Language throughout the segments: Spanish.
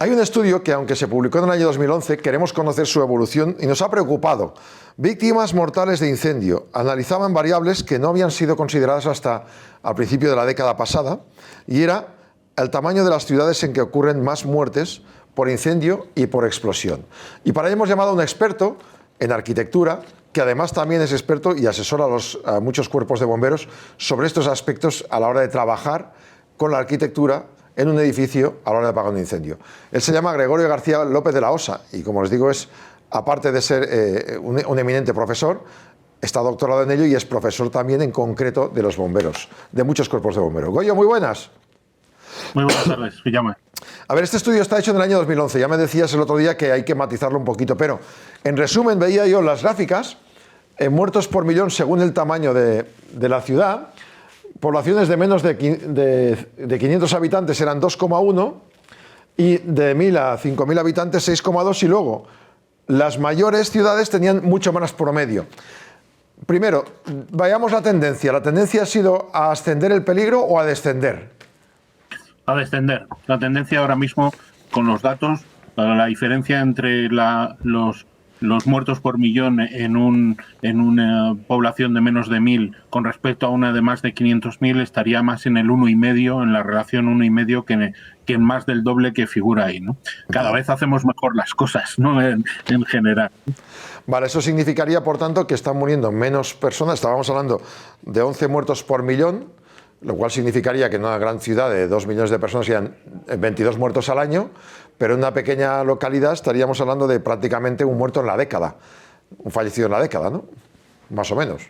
Hay un estudio que, aunque se publicó en el año 2011, queremos conocer su evolución y nos ha preocupado. Víctimas mortales de incendio. Analizaban variables que no habían sido consideradas hasta al principio de la década pasada, y era el tamaño de las ciudades en que ocurren más muertes por incendio y por explosión. Y para ello hemos llamado a un experto en arquitectura, que además también es experto y asesora a muchos cuerpos de bomberos sobre estos aspectos a la hora de trabajar con la arquitectura en un edificio a la hora de apagar un incendio. Él se llama Gregorio García López de la Osa y, como les digo, es, aparte de ser un eminente profesor, está doctorado en ello y es profesor también en concreto de los bomberos, de muchos cuerpos de bomberos. Goyo, muy buenas. Muy buenas tardes, Guillermo. A ver, este estudio está hecho en el año 2011. Ya me decías el otro día que hay que matizarlo un poquito, pero en resumen veía yo las gráficas, muertos por millón según el tamaño de la ciudad. Poblaciones de menos de 500 habitantes eran 2,1 y de 1.000 a 5.000 habitantes 6,2, y luego las mayores ciudades tenían mucho más promedio. Primero, vayamos la tendencia. ¿La tendencia ha sido a ascender el peligro o a descender? A descender. La tendencia ahora mismo, con los datos, la diferencia entre los muertos por millón en una población de menos de 1.000 con respecto a una de más de 500.000 estaría más en el 1,5, en la relación 1,5 que en más del doble que figura ahí, ¿no? Cada vez hacemos mejor las cosas, ¿no? En general. Vale, eso significaría, por tanto, que están muriendo menos personas. Estábamos hablando de 11 muertos por millón, lo cual significaría que en una gran ciudad de 2 millones de personas serían 22 muertos al año, pero en una pequeña localidad estaríamos hablando de prácticamente un muerto en la década, un fallecido en la década, ¿no? Más o menos.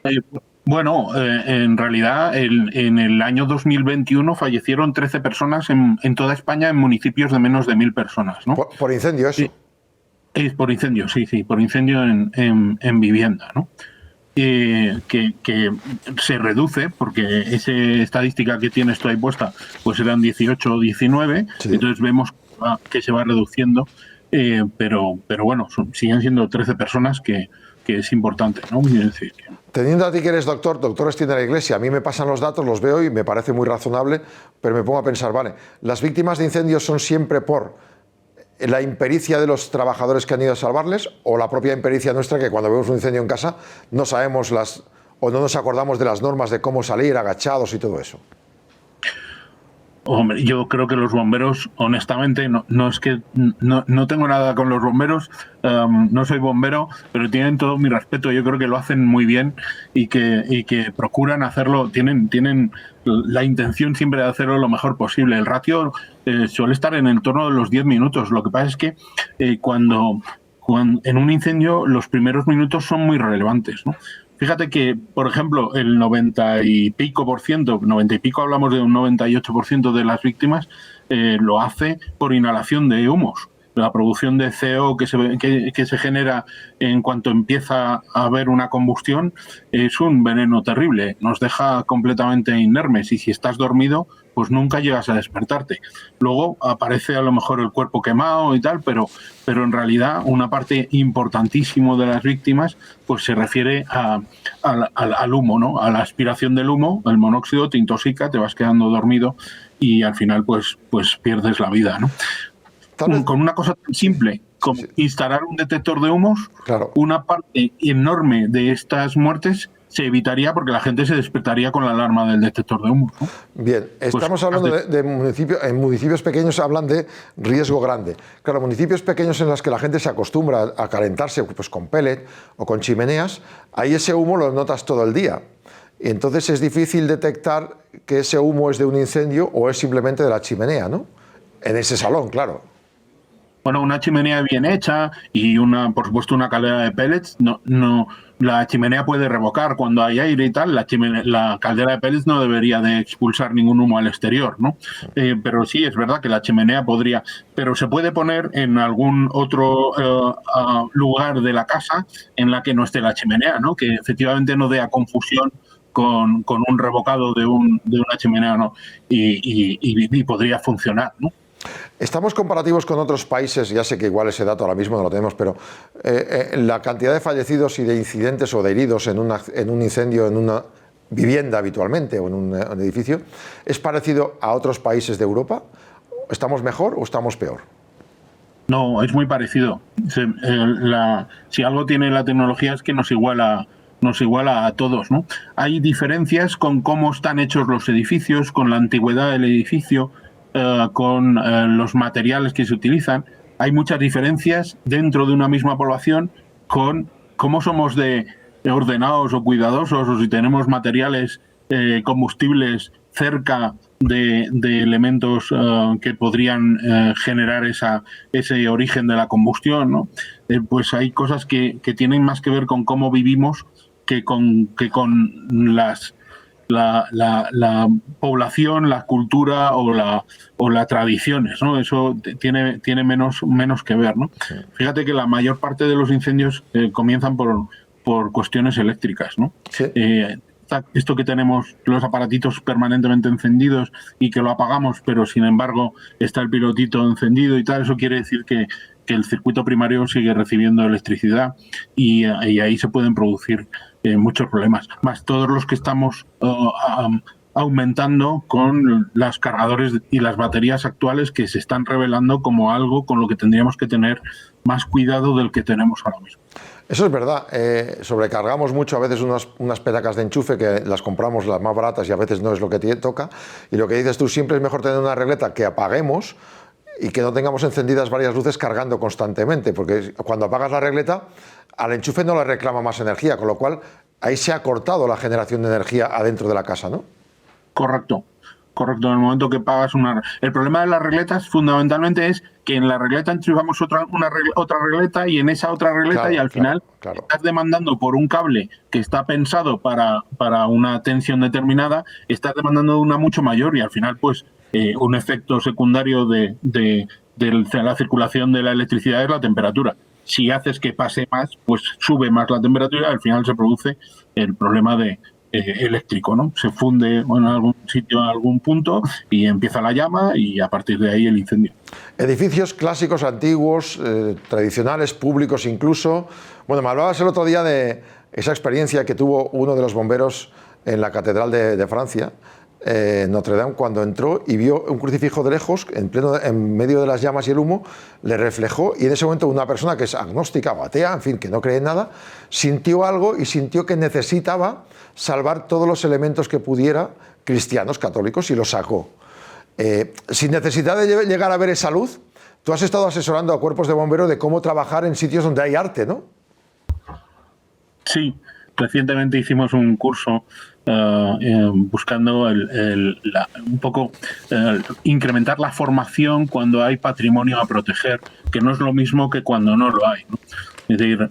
Bueno, en realidad en el año 2021 fallecieron 13 personas en toda España en municipios de menos de 1.000 personas, ¿no? Por incendio, eso. Es por incendio, sí, por incendio en vivienda, ¿no? Que se reduce, porque esa estadística que tienes tú ahí puesta, pues eran 18 o 19, sí. Entonces vemos que se va reduciendo, pero bueno, siguen siendo 13 personas que es importante, ¿no? Decir, teniendo a ti que eres doctor extiende la iglesia, a mí me pasan los datos, los veo y me parece muy razonable, pero me pongo a pensar, vale, ¿las víctimas de incendios son siempre por la impericia de los trabajadores que han ido a salvarles, o la propia impericia nuestra, que cuando vemos un incendio en casa no sabemos o no nos acordamos de las normas de cómo salir, agachados y todo eso? Hombre, yo creo que los bomberos, honestamente, no es que no tengo nada con los bomberos, no soy bombero, pero tienen todo mi respeto. Yo creo que lo hacen muy bien y que procuran hacerlo, tienen la intención siempre de hacerlo lo mejor posible. El ratio suele estar en el torno de los 10 minutos. Lo que pasa es que cuando en un incendio los primeros minutos son muy relevantes, ¿no? Fíjate que, por ejemplo, el 90 y pico por ciento, 90 y pico, hablamos de un 98% de las víctimas, lo hace por inhalación de humos. La producción de CO que se genera en cuanto empieza a haber una combustión es un veneno terrible, nos deja completamente inermes, y si estás dormido, pues nunca llegas a despertarte. Luego aparece a lo mejor el cuerpo quemado y tal, pero en realidad una parte importantísima de las víctimas pues se refiere al humo, ¿no? A la aspiración del humo. El monóxido te intoxica, te vas quedando dormido y al final pues pierdes la vida, ¿no? Con una cosa tan simple como instalar un detector de humos, claro, una parte enorme de estas muertes se evitaría, porque la gente se despertaría con la alarma del detector de humos, ¿no? Bien, estamos hablando de municipios. En municipios pequeños hablan de riesgo grande. Claro, municipios pequeños en los que la gente se acostumbra a calentarse pues con pellet o con chimeneas, ahí ese humo lo notas todo el día. Y entonces es difícil detectar que ese humo es de un incendio o es simplemente de la chimenea, ¿no? En ese salón, claro. Bueno, una chimenea bien hecha y por supuesto una caldera de pellets, la chimenea puede revocar cuando hay aire y tal. La caldera de pellets no debería de expulsar ningún humo al exterior, ¿no? Pero sí, es verdad que la chimenea podría, pero se puede poner en algún otro lugar de la casa en la que no esté la chimenea, ¿no? Que efectivamente no dé a confusión con un revocado de una chimenea, ¿no? Y podría funcionar, ¿no? Estamos comparativos con otros países, ya sé que igual ese dato ahora mismo no lo tenemos, pero la cantidad de fallecidos y de incidentes o de heridos en un incendio en una vivienda habitualmente o en un edificio, ¿es parecido a otros países de Europa? ¿Estamos mejor o estamos peor? No, es muy parecido. Si algo tiene la tecnología es que nos iguala a todos, ¿no? Hay diferencias con cómo están hechos los edificios, con la antigüedad del edificio, con los materiales que se utilizan. Hay muchas diferencias dentro de una misma población con cómo somos de ordenados o cuidadosos, o si tenemos materiales, combustibles cerca de elementos que podrían generar ese origen de la combustión, ¿no? Pues hay cosas que tienen más que ver con cómo vivimos que con la población, la cultura o las tradiciones, ¿no? Eso tiene menos que ver, ¿no? Fíjate que la mayor parte de los incendios comienzan por cuestiones eléctricas, ¿no? Sí. Esto que tenemos los aparatitos permanentemente encendidos y que lo apagamos, pero sin embargo está el pilotito encendido y tal, eso quiere decir que el circuito primario sigue recibiendo electricidad y ahí se pueden producir muchos problemas. Más todos los que estamos aumentando con los cargadores y las baterías actuales que se están revelando como algo con lo que tendríamos que tener más cuidado del que tenemos ahora mismo. Eso es verdad, sobrecargamos mucho a veces unas petacas de enchufe que las compramos las más baratas y a veces no es lo que te toca, y lo que dices tú, siempre es mejor tener una regleta que apaguemos y que no tengamos encendidas varias luces cargando constantemente, porque cuando apagas la regleta al enchufe no le reclama más energía, con lo cual ahí se ha cortado la generación de energía adentro de la casa, ¿no? Correcto. En el momento que pagas El problema de las regletas fundamentalmente es que en la regleta enchufamos otra regleta y en esa otra regleta, Claro, y al final estás demandando por un cable que está pensado para una tensión determinada, estás demandando una mucho mayor y al final pues un efecto secundario de la circulación de la electricidad es la temperatura. Si haces que pase más, pues sube más la temperatura y al final se produce el problema eléctrico, ¿no? Se funde en algún sitio, en algún punto, y empieza la llama y a partir de ahí el incendio. Edificios clásicos, antiguos, tradicionales, públicos incluso. Bueno, me hablabas el otro día de esa experiencia que tuvo uno de los bomberos en la Catedral de Francia, Notre Dame, cuando entró y vio un crucifijo de lejos, en medio de las llamas y el humo, le reflejó, y en ese momento una persona que es agnóstica o atea, en fin, que no cree en nada, sintió algo y sintió que necesitaba salvar todos los elementos que pudiera, cristianos, católicos, y los sacó. Sin necesidad de llegar a ver esa luz, tú has estado asesorando a cuerpos de bomberos de cómo trabajar en sitios donde hay arte, ¿no? Sí, recientemente hicimos un curso buscando un poco incrementar la formación cuando hay patrimonio a proteger, que no es lo mismo que cuando no lo hay, ¿no? Es decir,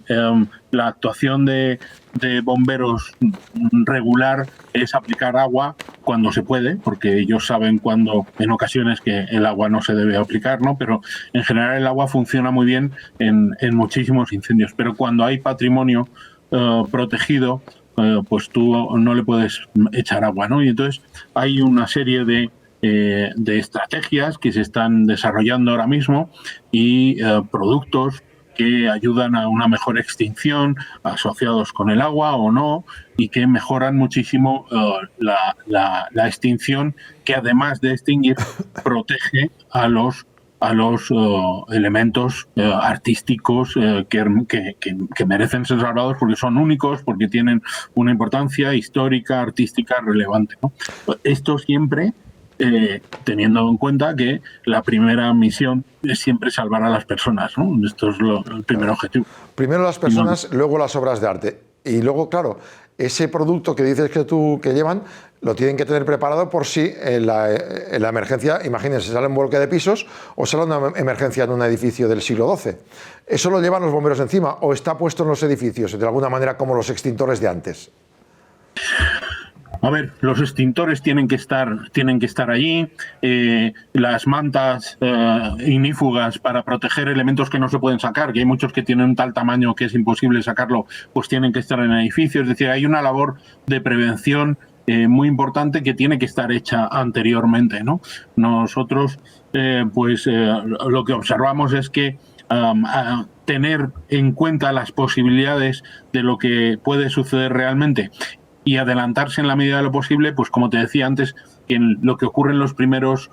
la actuación de bomberos regular es aplicar agua cuando se puede, porque ellos saben cuando, en ocasiones, que el agua no se debe aplicar, ¿no? Pero en general el agua funciona muy bien en muchísimos incendios. Pero cuando hay patrimonio protegido, pues tú no le puedes echar agua, ¿no? Y entonces hay una serie de estrategias que se están desarrollando ahora mismo y productos que ayudan a una mejor extinción asociados con el agua o no, y que mejoran muchísimo la extinción, que además de extinguir protege a los elementos artísticos que merecen ser salvados porque son únicos, porque tienen una importancia histórica, artística relevante, ¿no? Esto siempre teniendo en cuenta que la primera misión es siempre salvar a las personas, ¿no? Esto es el primer objetivo. Primero las personas, luego las obras de arte. Y luego, claro, ese producto que dices que llevan, lo tienen que tener preparado por si en la emergencia, imagínense, sale un volque de pisos o sale una emergencia en un edificio del siglo XII. ¿Eso lo llevan los bomberos encima o está puesto en los edificios, de alguna manera como los extintores de antes? A ver, los extintores tienen que estar allí, las mantas ignífugas para proteger elementos que no se pueden sacar, que hay muchos que tienen un tal tamaño que es imposible sacarlo, pues tienen que estar en el edificio. Es decir, hay una labor de prevención muy importante que tiene que estar hecha anteriormente, ¿no? Nosotros, lo que observamos es que tener en cuenta las posibilidades de lo que puede suceder realmente y adelantarse en la medida de lo posible, pues como te decía antes, en lo que ocurre en los primeros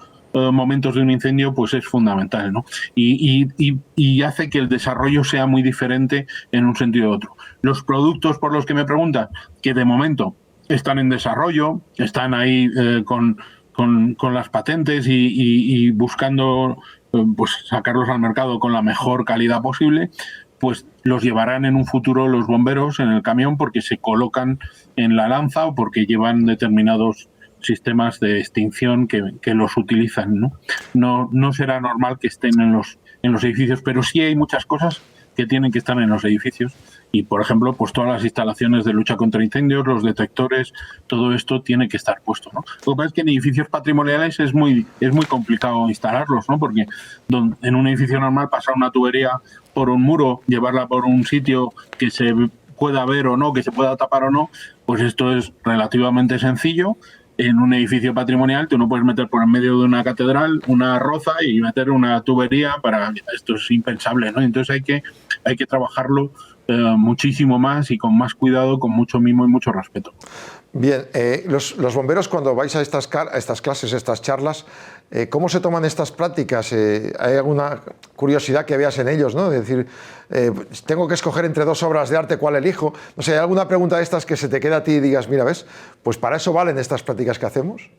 momentos de un incendio, pues es fundamental, ¿no? Y hace que el desarrollo sea muy diferente en un sentido u otro. Los productos por los que me preguntan, que de momento están en desarrollo, están ahí con las patentes y buscando pues sacarlos al mercado con la mejor calidad posible, pues los llevarán en un futuro los bomberos en el camión porque se colocan en la lanza o porque llevan determinados sistemas de extinción que los utilizan, ¿no? No será normal que estén en los edificios, pero sí hay muchas cosas que tienen que estar en los edificios y, por ejemplo, pues todas las instalaciones de lucha contra incendios, los detectores, todo esto tiene que estar puesto, ¿no? Lo que pasa es que en edificios patrimoniales es muy complicado instalarlos, ¿no? Porque en un edificio normal pasar una tubería por un muro, llevarla por un sitio que se pueda ver o no, que se pueda tapar o no, pues esto es relativamente sencillo. En un edificio patrimonial tú no puedes meter por en medio de una catedral una roza y meter una tubería para... Esto es impensable, ¿no? Entonces hay que trabajarlo muchísimo más y con más cuidado, con mucho mimo y mucho respeto. Bien, los bomberos cuando vais a estas clases, estas charlas, ¿cómo se toman estas prácticas? ¿Hay alguna curiosidad que veas en ellos, ¿no? Es decir, tengo que escoger entre dos obras de arte, ¿cuál elijo? No sé, ¿hay alguna pregunta de estas que se te queda a ti y digas, mira, ves, pues para eso valen estas prácticas que hacemos?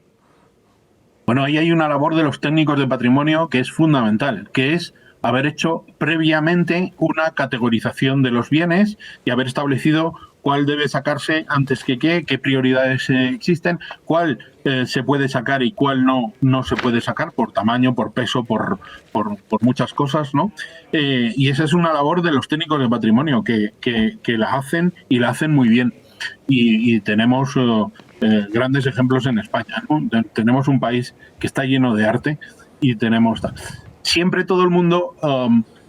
Bueno, ahí hay una labor de los técnicos de patrimonio que es fundamental, que es haber hecho previamente una categorización de los bienes y haber establecido cuál debe sacarse antes que qué prioridades existen, cuál se puede sacar y cuál no se puede sacar por tamaño, por peso, por muchas cosas, ¿no? Y esa es una labor de los técnicos de patrimonio que la hacen y la hacen muy bien. Y tenemos grandes ejemplos en España, ¿no? Tenemos un país que está lleno de arte y tenemos... Siempre todo el mundo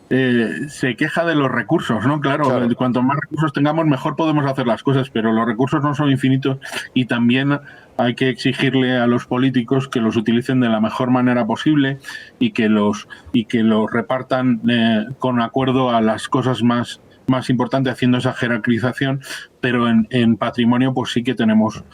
se queja de los recursos, ¿no? Claro, cuanto más recursos tengamos, mejor podemos hacer las cosas, pero los recursos no son infinitos y también hay que exigirle a los políticos que los utilicen de la mejor manera posible y que los repartan con acuerdo a las cosas más importante, haciendo esa jerarquización, pero en patrimonio pues sí que tenemos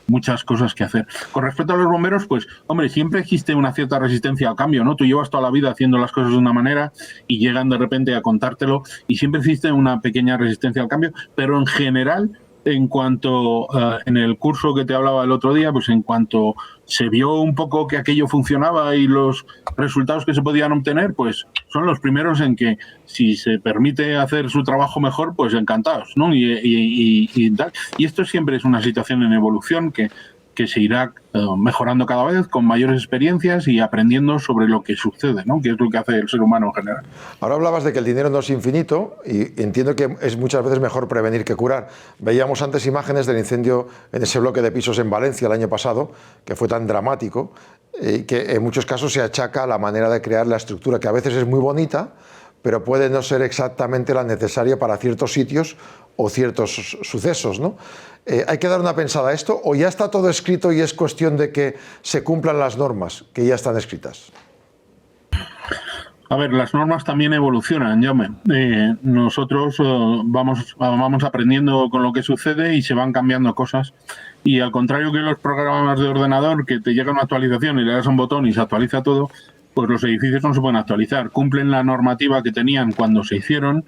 muchas cosas que hacer. Con respecto a los bomberos, pues hombre, siempre existe una cierta resistencia al cambio, ¿no? Tú llevas toda la vida haciendo las cosas de una manera y llegan de repente a contártelo y siempre existe una pequeña resistencia al cambio, pero en general, en cuanto en el curso que te hablaba el otro día, pues en cuanto se vio un poco que aquello funcionaba y los resultados que se podían obtener, pues son los primeros en que si se permite hacer su trabajo mejor, pues encantados, ¿no? Y tal. Y esto siempre es una situación en evolución que se irá mejorando cada vez con mayores experiencias y aprendiendo sobre lo que sucede, ¿no? Que es lo que hace el ser humano en general. Ahora hablabas de que el dinero no es infinito y entiendo que es muchas veces mejor prevenir que curar. Veíamos antes imágenes del incendio en ese bloque de pisos en Valencia el año pasado, que fue tan dramático, que en muchos casos se achaca a la manera de crear la estructura, que a veces es muy bonita, pero puede no ser exactamente la necesaria para ciertos sitios o ciertos sucesos, ¿no? ¿Hay que dar una pensada a esto o ya está todo escrito y es cuestión de que se cumplan las normas que ya están escritas? A ver, las normas también evolucionan, Jaume. Nosotros vamos aprendiendo con lo que sucede y se van cambiando cosas. Y al contrario que los programas de ordenador, que te llega una actualización y le das un botón y se actualiza todo, pues los edificios no se pueden actualizar. Cumplen la normativa que tenían cuando se hicieron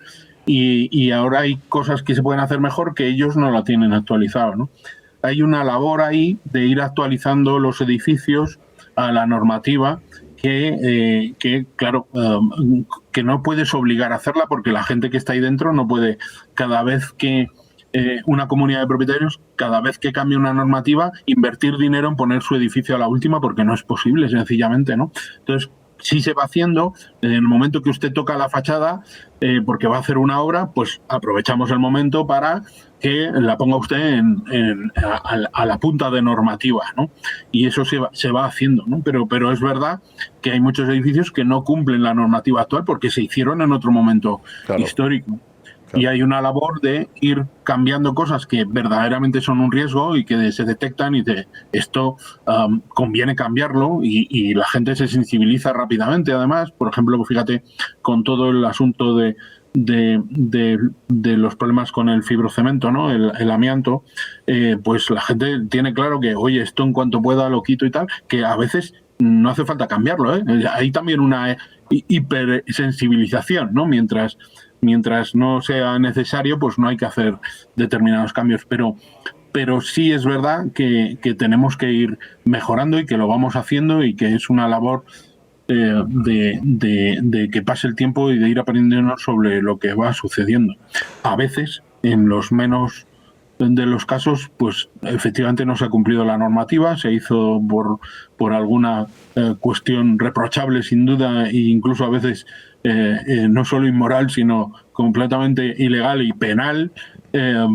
y ahora hay cosas que se pueden hacer mejor que ellos no la tienen actualizado, ¿no? Hay una labor ahí de ir actualizando los edificios a la normativa que claro, que no puedes obligar a hacerla porque la gente que está ahí dentro no puede, cada vez que una comunidad de propietarios, cada vez que cambie una normativa, invertir dinero en poner su edificio a la última porque no es posible, sencillamente, ¿no? Entonces, sí se va haciendo. En el momento que usted toca la fachada, porque va a hacer una obra, pues aprovechamos el momento para que la ponga usted a la punta de normativa, ¿no? Y eso se va haciendo, ¿no? Pero es verdad que hay muchos edificios que no cumplen la normativa actual porque se hicieron en otro momento histórico. Claro. Y hay una labor de ir cambiando cosas que verdaderamente son un riesgo y que se detectan y esto conviene cambiarlo y la gente se sensibiliza rápidamente. Además, por ejemplo, fíjate, con todo el asunto de los problemas con el fibrocemento, ¿no? El amianto, pues la gente tiene claro que, oye, esto en cuanto pueda lo quito y tal, que a veces no hace falta cambiarlo, ¿eh? Hay también una hipersensibilización, ¿no? Mientras no sea necesario, pues no hay que hacer determinados cambios. Pero sí es verdad que tenemos que ir mejorando y que lo vamos haciendo y que es una labor de que pase el tiempo y de ir aprendiendo sobre lo que va sucediendo. A veces, en los menos de los casos, pues efectivamente no se ha cumplido la normativa, se hizo por alguna cuestión reprochable sin duda, e incluso a veces no solo inmoral, sino completamente ilegal y penal,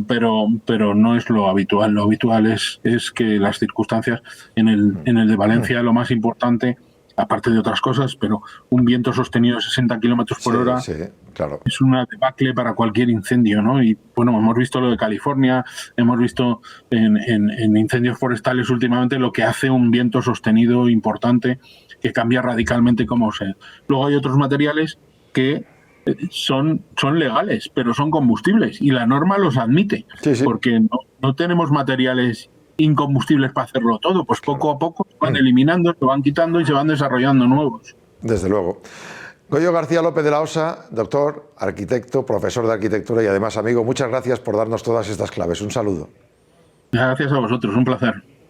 pero no es lo habitual. Lo habitual es que las circunstancias en el de Valencia, lo más importante, aparte de otras cosas, pero un viento sostenido de 60 kilómetros por hora Sí, claro. es una debacle para cualquier incendio, ¿no? Y bueno, hemos visto lo de California, hemos visto en incendios forestales últimamente lo que hace un viento sostenido importante que cambia radicalmente cómo se... Luego hay otros materiales que son legales, pero son combustibles y la norma los admite, Sí, sí. porque no tenemos materiales incombustibles para hacerlo todo, pues poco a poco se van eliminando, se van quitando y se van desarrollando nuevos. Desde luego. Goyo García López de la Osa, doctor, arquitecto, profesor de arquitectura y además amigo, muchas gracias por darnos todas estas claves. Un saludo. Gracias a vosotros, un placer.